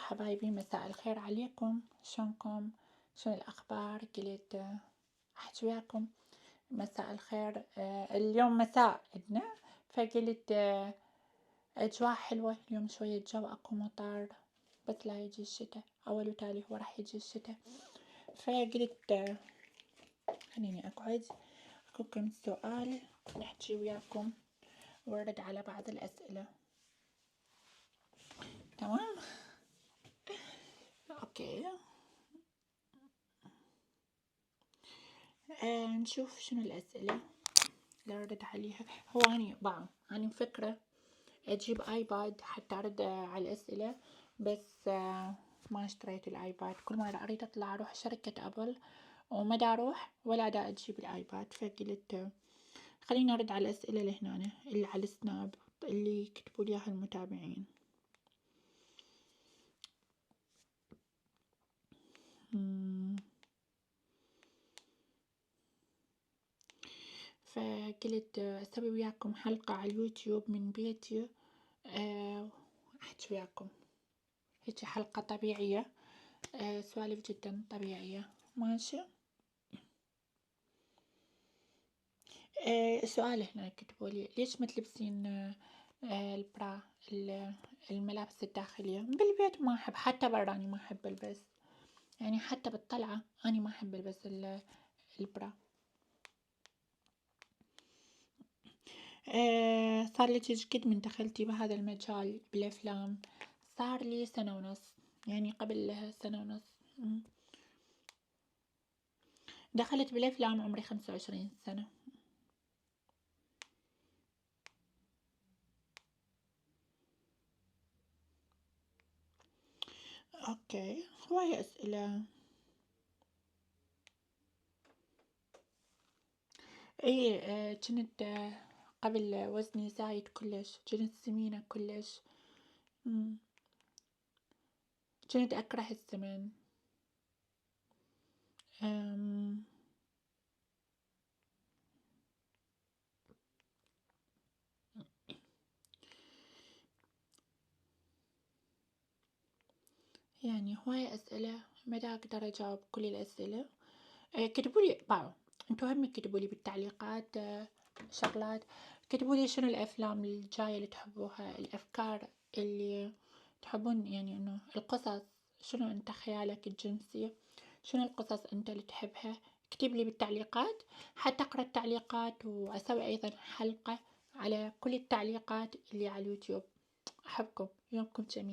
حبايبي، مساء الخير عليكم. شلونكم؟ شنو الأخبار؟ قلت أحكي وياكم. مساء الخير. اليوم مساء عندنا، فقلت أجواء حلوة اليوم، شوية جو أكو مطر، بس لا يجي الشتاء، أول وتالي هو راح يجي الشتاء. فقلت خليني أقعد أكو كم سؤال نحكي وياكم ورد على بعض الأسئلة. تمام؟ أوكي. نشوف شنو الأسئلة اللي أرد عليها. هو أنا مفكرة أجيب آيباد حتى أرد على الأسئلة، بس ما اشتريت الآيباد. كل مرة أريد أطلع أروح شركة أبل وما دا أروح ولا دا أجيب الآيباد، فقلت خليني أرد على الأسئلة اللي هنا اللي على السناب اللي كتبوا لي إياها المتابعين. فقلت أسوي وياكم حلقة على اليوتيوب من بيتي، أحكي وياكم هيك حلقة طبيعية، سوالف جدا طبيعية. ماشي. سؤال هنا كتبوا لي ليش ما تلبسين البرا، الملابس الداخلية بالبيت؟ ما أحب، حتى براني ما أحب ألبس، يعني حتى بالطلعة أنا ما أحب ألبس البرا. صار لك قد من دخلتي بهذا المجال بالأفلام؟ صار لي 1.5 سنة، يعني قبل 1.5 سنة دخلت بالأفلام، عمري 25 سنة. أوكي، هواية أسئلة. كنت قبل وزني زايد كلش، كنت سمينة كلش. كنت أكره السمن. يعني هواية أسئلة ما دا أقدر أجاوب كل الأسئلة. كتبوا لي انتوا هم كتبوا لي بالتعليقات شغلات، كتبوا لي شنو الأفلام الجاية اللي تحبوها، الأفكار اللي تحبون، يعني إنه القصص، شنو أنت خيالك الجنسي، شنو القصص أنت اللي تحبها. اكتب لي بالتعليقات حتى أقرأ التعليقات وأسوي أيضا حلقة على كل التعليقات اللي على اليوتيوب. أحبكم، يومكم جميل.